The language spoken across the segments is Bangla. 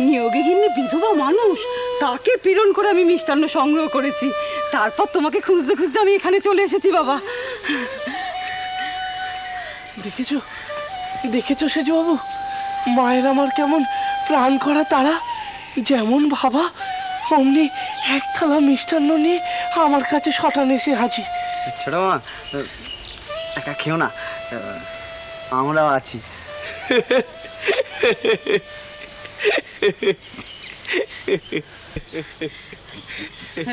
নিয়োগিনী বিধবা মানুষ, তাকে প্রেরণ করে আমি মিষ্টান্ন সংগ্রহ করেছি। তারপর তোমাকে খুঁজতে খুঁজতে আমি এখানে চলে এসেছি বাবা। দেখেছো দেখেছো সেজবাবু, মায়ের আমার কেমন প্রাণ করা তারা, যেমন ভাবা অমনি এক থালা মিষ্টান্ন নিয়ে আমার কাছে শটান এসে হাজির। ছোট মা, একা খেও না, আমরাও আছি।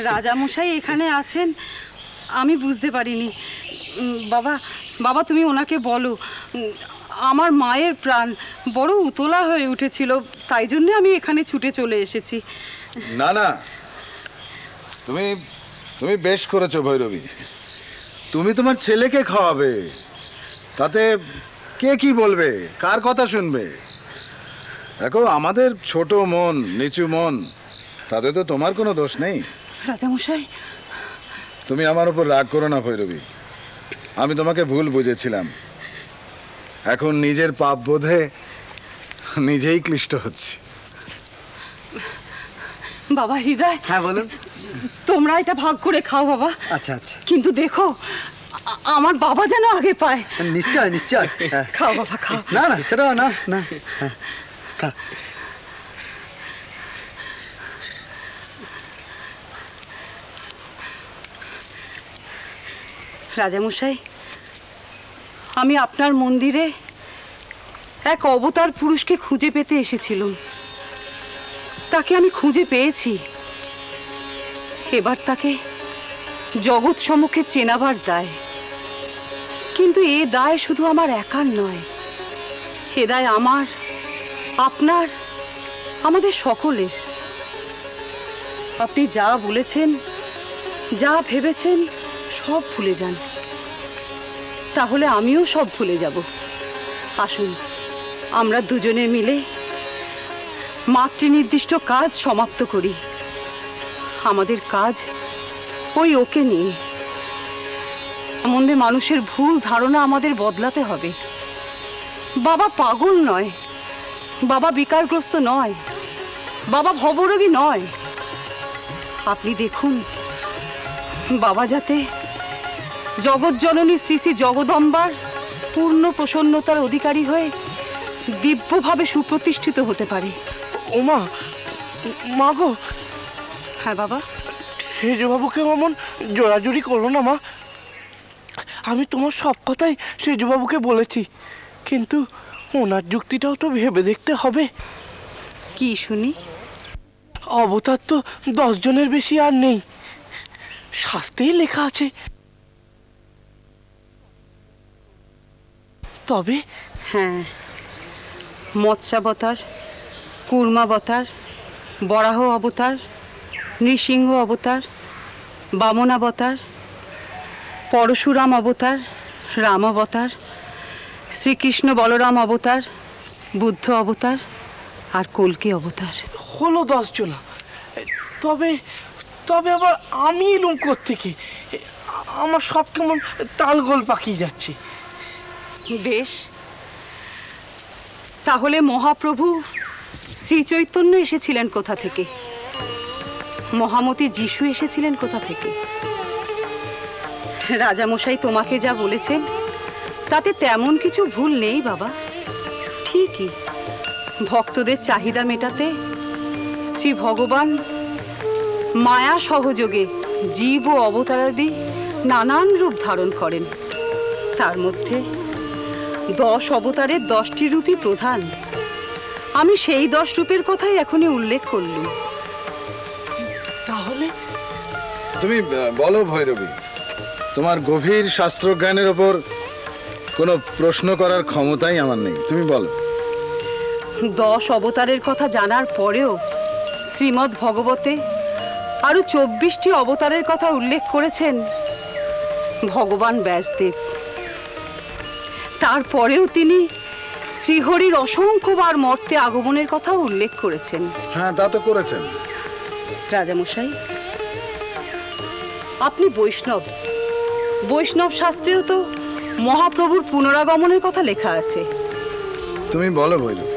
রাজামশাই এখানে আছেন আমি বুঝতে পারিনি। বাবা বাবা তুমি ওনাকে বলো, আমার মায়ের প্রাণ বড় উতলা হয়ে উঠেছিল, তাই জন্য আমি এখানে ছুটে চলে এসেছি। না না, তুমি তুমি বেশ করেছো ভৈরবী। তুমি তোমার ছেলেকে খাওয়াবে, তাতে কে কি বলবে, কার কথা শুনবে? দেখো, আমাদের ছোট মন, নিচু মন, তাতে তো তোমার কোনো দোষ নেই। রাজামশাই, তুমি আমার উপর রাগ করো না ভৈরবী, আমি তোমাকে ভুল বুঝেছিলাম। এখন নিজের পাপ বোধে নিজেই ক্লিষ্ট হচ্ছে। বাবা হৃদয়। হ্যাঁ বলুন। তোমরা এটা ভাগ করে খাও বাবা। আচ্ছা আচ্ছা। কিন্তু দেখো আমার বাবা যেন আগে পায়। নিশ্চয় নিশ্চয়। খাও বাবা খাও। না না ছোট না না, খা। রাজামশাই, আমি আপনার মন্দিরে এক অবতার পুরুষকে খুঁজে পেতে এসেছিলাম। তাকে আমি খুঁজে পেয়েছি। এবার তাকে জগৎ সম্মুখে চেনাবার দায়। কিন্তু এ দায় শুধু আমার একার নয়, এ দায় আমার, আপনার, আমাদের সকলের। আপনি যা বলেছেন, যা ভেবেছেন সব ভুলে যান, তাহলে আমিও সব ভুলে যাব। আসুন আমরা দুজনে মিলে মাতৃনির্দিষ্ট কাজ সমাপ্ত করি। আমাদের কাজ ওই ওকে নিয়ে। সম্বন্ধে মানুষের ভুল ধারণা আমাদের বদলাতে হবে। বাবা পাগল নয়, বাবা বিকারগ্রস্ত নয়, বাবা ভবরোগী নয়। আপনি দেখুন, বাবা যাতে জগৎজননী শ্রী শ্রী জগদম্বার পূর্ণ প্রসন্নতার অধিকারী হয়ে দিব্যভাবে সুপ্রতিষ্ঠিত হতে পারে। ওমা, মা গো। হ্যাঁ বাবা। সেজবাবুকে অমন জোরাজুরি করো না মা। আমি তোমার সব কথাই সেজবাবুকে বলেছি, কিন্তু ওনার যুক্তিটাও তো ভেবে দেখতে হবে। কি শুনি? অবতার তো 10 জনের বেশি আর নেই, শাস্ত্রেই লেখা আছে। তবে হ্যাঁ, মৎস্যাবতার, কুর্মাবতার, বরাহ অবতার, নৃসিংহ অবতার, বামনাবতার, পরশুরাম অবতার, রাম অবতার, শ্রীকৃষ্ণ বলরাম অবতার, বুদ্ধ অবতার আর কল্কি অবতার। হলো 10 জন। তবে তবে আবার আমি এলুম কোত্থেকে? আমার সব কেমন তালগোল পাকিয়ে যাচ্ছে। বেশ, তাহলে মহাপ্রভু শ্রী চৈতন্য এসেছিলেন কোথা থেকে? মহামতি যিশু এসেছিলেন কোথা থেকে? রাজামশাই তোমাকে যা বলেছেন তাতে তেমন কিছু ভুল নেই বাবা। ঠিকই, ভক্তদের চাহিদা মেটাতে শ্রী ভগবান মায়া সহযোগে জীব ও অবতারাদি নানান রূপ ধারণ করেন। তার মধ্যে 10 অবতারের 10টি রূপই প্রধান। আমি সেই 10 রূপের কথাই এখনই উল্লেখ করলুম। তাহলে তুমি বলো ভৈরবী, তোমার গভীর শাস্ত্রজ্ঞানের ওপর কোনো প্রশ্ন করার ক্ষমতাই আমার নেই, তুমি বলো। 10 অবতারের কথা জানার পরেও শ্রীমদ্ ভগবতে আরো 24টি অবতারের কথা উল্লেখ করেছেন ভগবান ব্যাসদেব। তারপরেও তিনি শ্রীহরির অসংখ্যবার মর্তে আগমনের কথাও উল্লেখ করেছেন। হ্যাঁ, তা তো করেছেন। রাজামশাই, আপনি বৈষ্ণব, বৈষ্ণব শাস্ত্রেও তো মহাপ্রভুর পুনরাগমনের কথা লেখা আছে। তুমি বলো ভৈরব।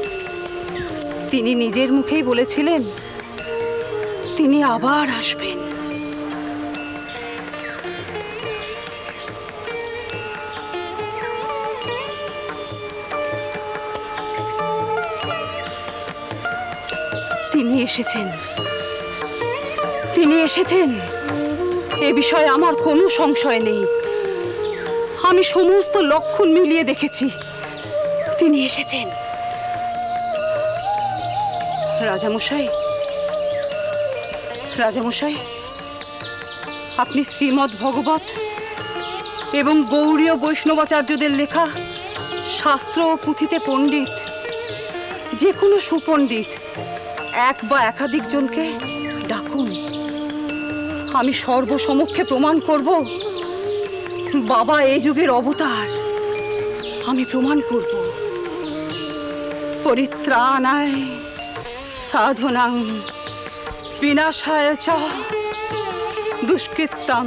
তিনি নিজের মুখেই বলেছিলেন তিনি আবার আসবেন। তিনি এসেছেন, তিনি এসেছেন, এ বিষয়ে আমার কোনো সংশয় নেই। আমি সমস্ত লক্ষণ মিলিয়ে দেখেছি, তিনি এসেছেন। রাজামশাই, রাজামশাই, আপনি শ্রীমদ্ ভগবত এবং গৌড়ীয় বৈষ্ণবাচার্যদের লেখা শাস্ত্র ও পুঁথিতে পণ্ডিত, যে কোনো সুপণ্ডিত এক বা একাধিক জনকে ডাকুন। আমি সর্বসমক্ষে প্রমাণ করব বাবা এই যুগের অবতার। আমি প্রমাণ করব। পরিত্রাণায় সাধনাং বিনাশায় চ দুষ্কৃতম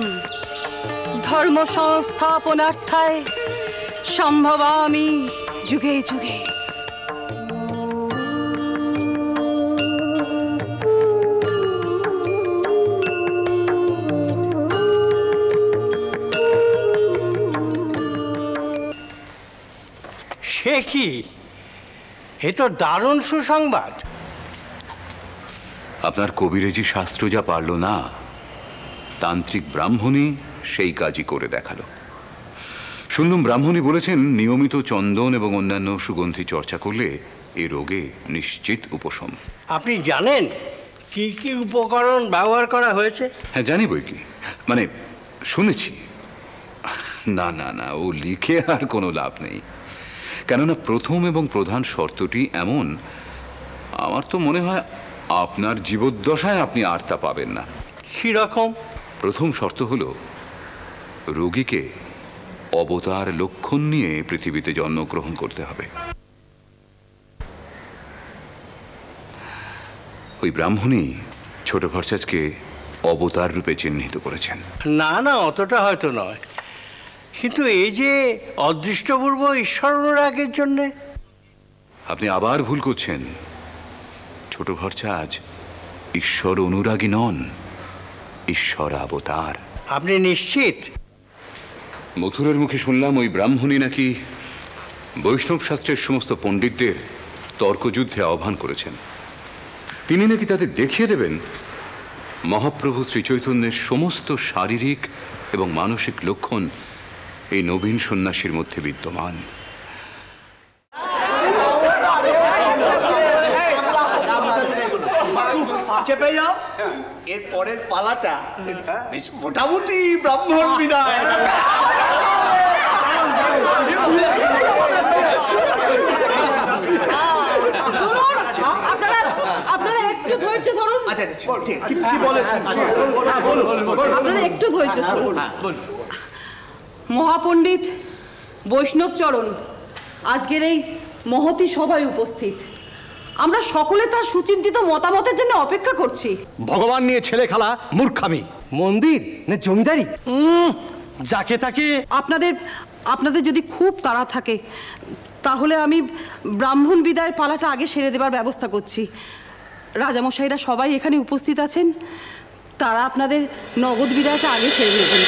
ধর্ম সংস্থাপনার্থায় সম্ভবামি যুগে যুগে। সে কি, এ তো দারুণ সুসংবাদ। আপনার কবিরেজি শাস্ত্র যা পারল না, তান্ত্রিক ব্রাহ্মণী সেই কাজই করে দেখালো। শুনলাম ব্রাহ্মণী বলেছেন নিয়মিত চন্দন এবং অন্যান্য সুগন্ধি চর্চা করলে এ রোগে নিশ্চিত উপশম। আপনি জানেন কি কি উপকরণ ব্যবহার করা হয়েছে? হ্যাঁ জানি বই কি, মানে শুনেছি। না না না, ও লিখে আর কোনো লাভ নেই। কেননা প্রথম এবং প্রধান শর্তটি এমন, আমার তো মনে হয় আপনার জীবদ্দশায় আপনি আর তা পাবেন না। কি রকম? প্রথম শর্ত হলো রোগীকে অবতার লক্ষণ নিয়ে পৃথিবীতে জন্মগ্রহণ করতে হবে। ওই ব্রাহ্মণী ছোট ভরছাছকে অবতার রূপে চিহ্নিত করেছেন। না না, অতটা হয়তো নয়, কিন্তু এই যে অদৃষ্টপূর্ব ঈশ্বর অনুরাগের জন্যে। আপনি আবার ভুল করছেন। ছোট ভরছাছ ঈশ্বর অনুরাগী নন, ঈশ্বর অবতার। আপনি নিশ্চিত? মথুরের মুখে শুনলাম ওই ব্রাহ্মণী নাকি বৈষ্ণব শাস্ত্রের সমস্ত পণ্ডিতদের তর্কযুদ্ধে আহ্বান করেছেন। তিনি নাকি তাদের দেখিয়ে দেবেন মহাপ্রভু শ্রীচৈতন্যের সমস্ত শারীরিক এবং মানসিক লক্ষণ এই নবীন সন্ন্যাসীর মধ্যে বিদ্যমান। চেপে যাও, এর পরের পালাটা বেশ মোটামুটি ব্রাহ্মণ বিদায়। আপনারা একটু ধৈর্য ধরুন। কি বলেছেন? আপনারা একটু ধৈর্য ধরুন। মহাপণ্ডিত বৈষ্ণব চরণ আজকের এই মহতী সভায় উপস্থিত। আমরা সকলে তার সুচিন্তিত মতামতের জন্য অপেক্ষা করছি। ভগবান নিয়ে ছেলে খেলা মূর্খামি। মন্দির না জমিদারি, যাকে তাকে। আপনাদের যদি খুব তাড়া থাকে তাহলে আমি ব্রাহ্মণ বিদায়ের পালাটা আগে সেরে দেবার ব্যবস্থা করছি। রাজামশাইরা সবাই এখানে উপস্থিত আছেন, তারা আপনাদের নগদ বিদায়টা আগে সেরে নেবেন।